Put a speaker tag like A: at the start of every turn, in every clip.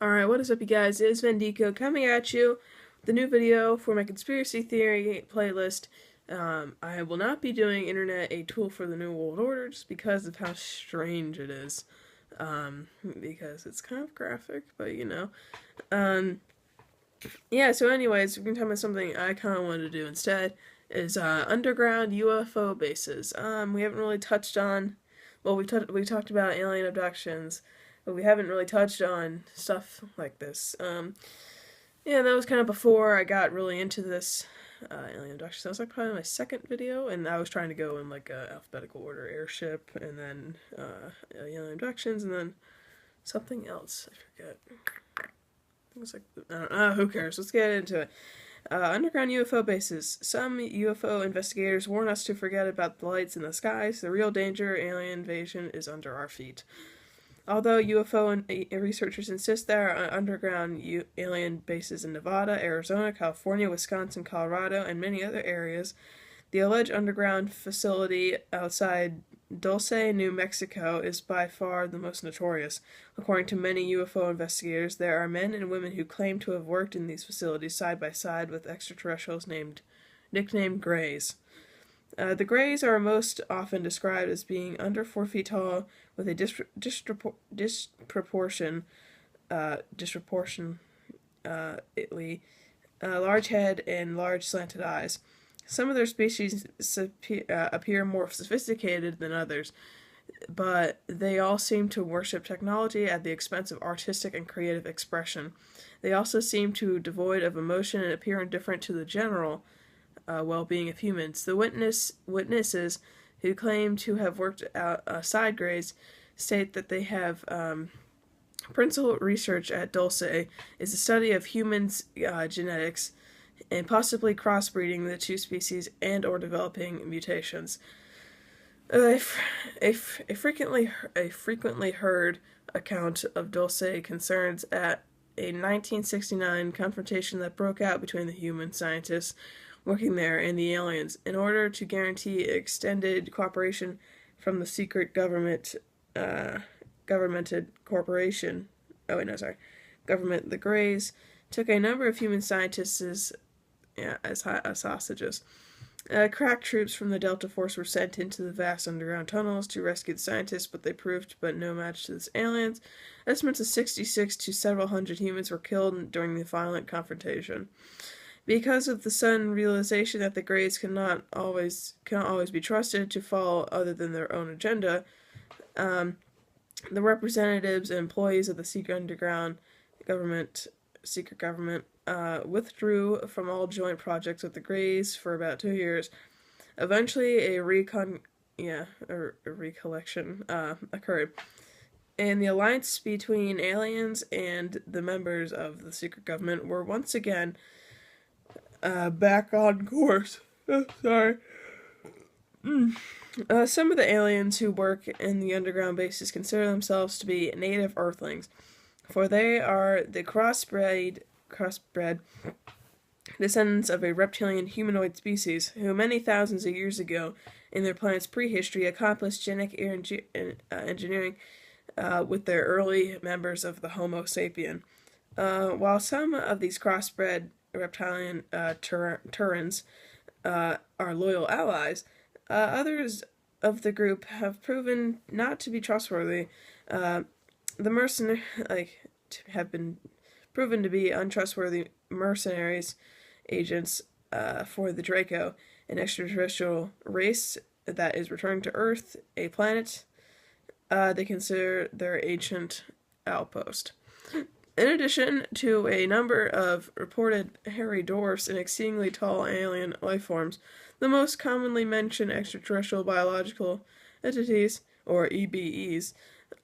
A: Alright, what is up you guys? It is Vendico coming at you with a new video for my conspiracy theory playlist. I will not be doing Internet a tool for the New World Order just because of how strange it is. Because it's kind of graphic, but you know. Yeah, so anyways, we're going to talk about something I kind of wanted to do instead, is underground UFO bases. We haven't really touched on, well, we talked about alien abductions, but we haven't really touched on stuff like this. Yeah, that was kind of before I got really into this alien abduction. So that was like probably my second video, and I was trying to go in like alphabetical order: airship, and then alien abductions, and then something else. I forget. It was like, I don't know, who cares? Let's get into it. Underground UFO bases. Some UFO investigators warn us to forget about the lights in the skies. The real danger, alien invasion, is under our feet. Although UFO researchers insist there are underground alien bases in Nevada, Arizona, California, Wisconsin, Colorado, and many other areas, the alleged underground facility outside Dulce, New Mexico, is by far the most notorious. According to many UFO investigators, there are men and women who claim to have worked in these facilities side by side with extraterrestrials nicknamed Greys. The Greys are most often described as being under 4 feet tall, with a disproportionately large head and large slanted eyes. Some of their species appear more sophisticated than others, but they all seem to worship technology at the expense of artistic and creative expression. They also seem to devoid of emotion and appear indifferent to the general well-being of humans. The witnesses who claim to have worked outside Greys state that they have principal research at Dulce is the study of humans' genetics and possibly crossbreeding the two species and or developing mutations. A frequently heard account of Dulce concerns at a 1969 confrontation that broke out between the human scientists working there and the aliens in order to guarantee extended cooperation from the secret governmented corporation. Oh wait, no, sorry. Government. The Greys took a number of human scientists as hostages. Crack troops from the Delta Force were sent into the vast underground tunnels to rescue the scientists, but they proved but no match to the aliens. Estimates of 66 to several hundred humans were killed during the violent confrontation. Because of the sudden realization that the Greys cannot always be trusted to follow other than their own agenda, the representatives and employees of the secret government withdrew from all joint projects with the Greys for about 2 years. Eventually, a recollection occurred, and the alliance between aliens and the members of the secret government were once again back on course. Oh, sorry. Some of the aliens who work in the underground bases consider themselves to be native Earthlings, for they are the crossbred descendants of a reptilian humanoid species who many thousands of years ago, in their planet's prehistory, accomplished genetic engineering with their early members of the Homo sapien. While some of these crossbred reptilian Terrans are loyal allies, others of the group have proven not to be trustworthy. The have been proven to be untrustworthy mercenaries agents for the Draco, an extraterrestrial race that is returning to Earth, a planet they consider their ancient outpost. In addition to a number of reported hairy dwarfs and exceedingly tall alien life forms, the most commonly mentioned extraterrestrial biological entities, or EBEs,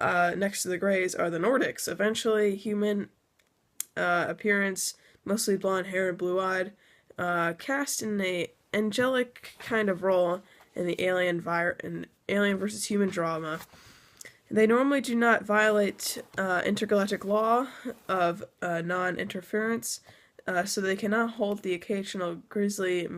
A: next to the Greys are the Nordics, eventually human appearance, mostly blonde hair and blue-eyed, cast in an angelic kind of role in the alien versus human drama. They normally do not violate intergalactic law of non-interference, so they cannot hold the occasional grisly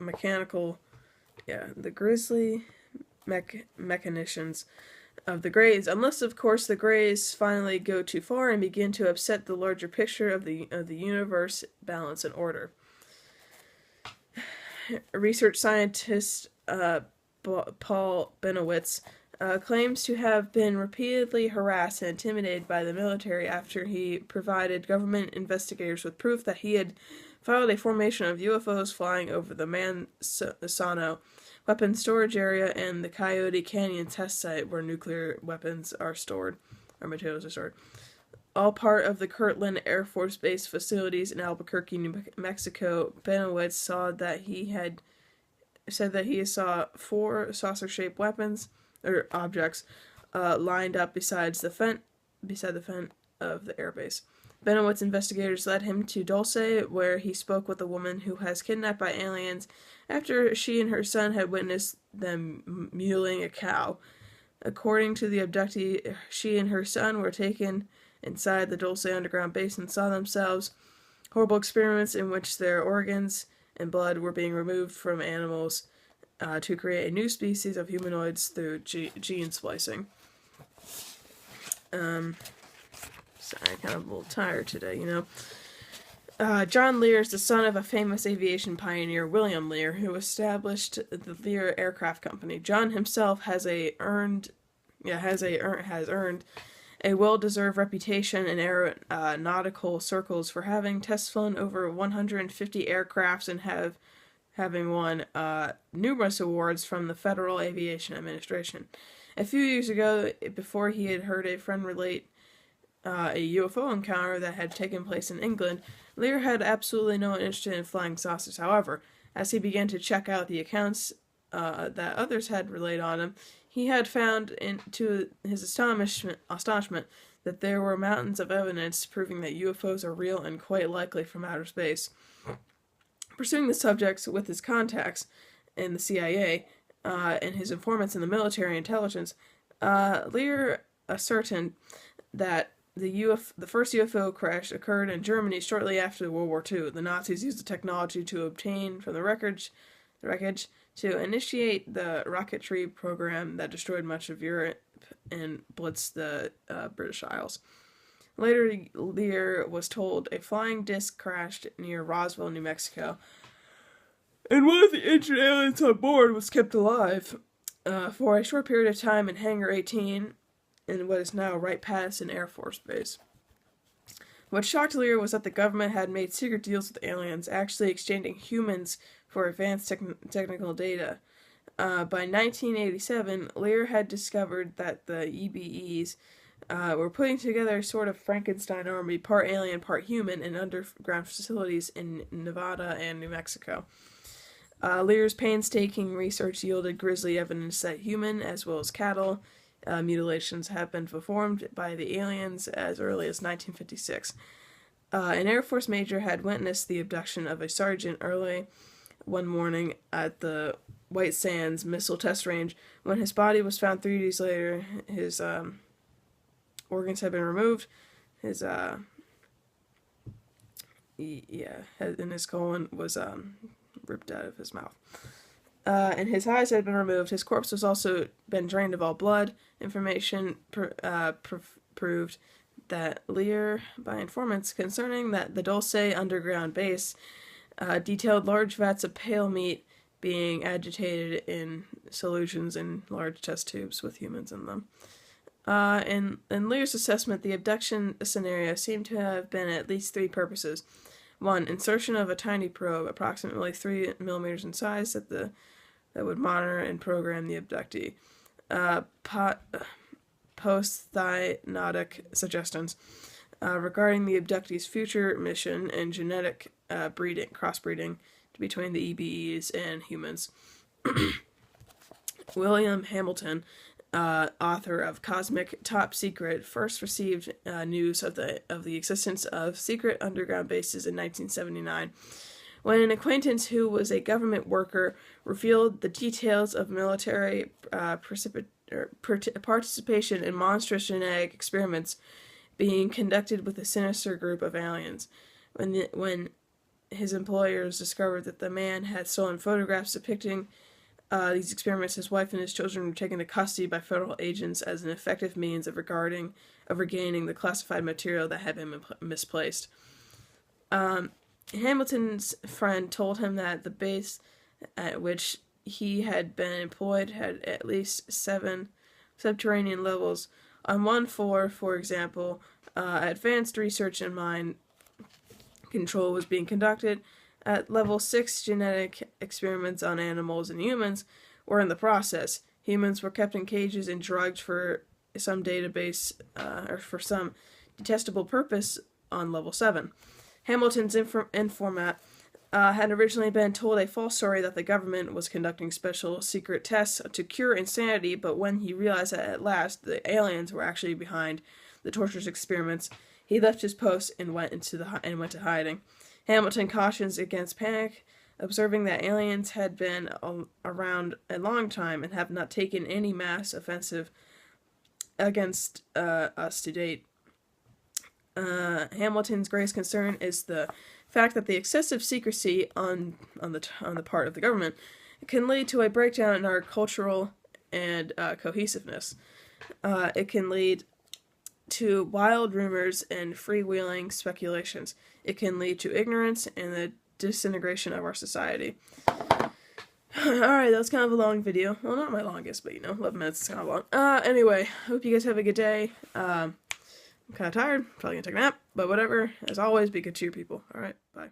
A: mechanical, the grisly mechanicians of the Greys, unless of course the Greys finally go too far and begin to upset the larger picture of the universe, balance, and order. Research scientist Paul Benowitz claims to have been repeatedly harassed and intimidated by the military after he provided government investigators with proof that he had filed a formation of UFOs flying over the Mansano weapons storage area and the Coyote Canyon test site where nuclear weapons are stored, or materials are stored. All part of the Kirtland Air Force Base facilities in Albuquerque, New Mexico. Benowitz said that he saw 4 saucer-shaped weapons or objects lined up beside the fence of the airbase. Benowitz investigators led him to Dulce, where he spoke with a woman who was kidnapped by aliens after she and her son had witnessed them muling a cow. According to the abductee, she and her son were taken inside the Dulce underground base and saw themselves horrible experiments in which their organs and blood were being removed from animals to create a new species of humanoids through gene splicing. Sorry, kind of a little tired today, you know. John Lear is the son of a famous aviation pioneer, William Lear, who established the Lear Aircraft Company. John himself has earned a well-deserved reputation in aeronautical circles for having test flown over 150 aircrafts and having won numerous awards from the Federal Aviation Administration. A few years ago, before he had heard a friend relate a UFO encounter that had taken place in England, Lear had absolutely no interest in flying saucers. However, as he began to check out the accounts that others had relayed on him, he had found, to his astonishment, that there were mountains of evidence proving that UFOs are real and quite likely from outer space. Pursuing the subjects with his contacts in the CIA and his informants in the military intelligence, Lear ascertained that the first UFO crash occurred in Germany shortly after World War II. The Nazis used the technology to obtain from the wreckage to initiate the rocketry program that destroyed much of Europe and blitzed the British Isles. Later, Lear was told a flying disc crashed near Roswell, New Mexico, and one of the injured aliens on board was kept alive for a short period of time in Hangar 18 in what is now Wright Patterson Air Force Base. What shocked Lear was that the government had made secret deals with aliens, actually exchanging humans for advanced technical data. By 1987, Lear had discovered that the EBEs were putting together a sort of Frankenstein army, part alien, part human, in underground facilities in Nevada and New Mexico. Lear's painstaking research yielded grisly evidence that human, as well as cattle, mutilations have been performed by the aliens as early as 1956. An Air Force major had witnessed the abduction of a sergeant early one morning at the White Sands Missile Test Range. When his body was found 3 days later, his organs had been removed. His and his colon was ripped out of his mouth. And his eyes had been removed. His corpse was also been drained of all blood. Information proved that Lear, by informants concerning that the Dulce underground base, detailed large vats of pale meat being agitated in solutions in large test tubes with humans in them. In Lear's assessment, the abduction scenario seemed to have been at least 3 purposes. 1. Insertion of a tiny probe, approximately 3 millimeters in size, that would monitor and program the abductee. Post-cyanotic suggestions regarding the abductee's future mission and genetic crossbreeding between the EBEs and humans. William Hamilton, author of Cosmic Top Secret, first received news of the existence of secret underground bases in 1979. When an acquaintance who was a government worker revealed the details of military participation in monstrous genetic experiments being conducted with a sinister group of aliens. When his employers discovered that the man had stolen photographs depicting these experiments, his wife and his children were taken to custody by federal agents as an effective means of regaining the classified material that had been misplaced. Hamilton's friend told him that the base at which he had been employed had at least 7 subterranean levels. On one floor, for example, advanced research in mind control was being conducted. At level 6, genetic experiments on animals and humans were in the process. Humans were kept in cages and drugged for some database or for some detestable purpose on level 7. Hamilton's informant had originally been told a false story that the government was conducting special secret tests to cure insanity, but when he realized that at last the aliens were actually behind the torturous experiments, he left his post and went to hiding. Hamilton cautions against panic, observing that aliens had been around a long time and have not taken any mass offensive against us to date. Hamilton's greatest concern is the fact that the excessive secrecy on the part of the government can lead to a breakdown in our cultural and cohesiveness. It can lead to wild rumors and freewheeling speculations. It can lead to ignorance and the disintegration of our society. Alright, that was kind of a long video. Well, not my longest, but 11 minutes is kind of long. Anyway, hope you guys have a good day. I'm kind of tired. Probably gonna take a nap, but whatever. As always, be good to your people. Alright, bye.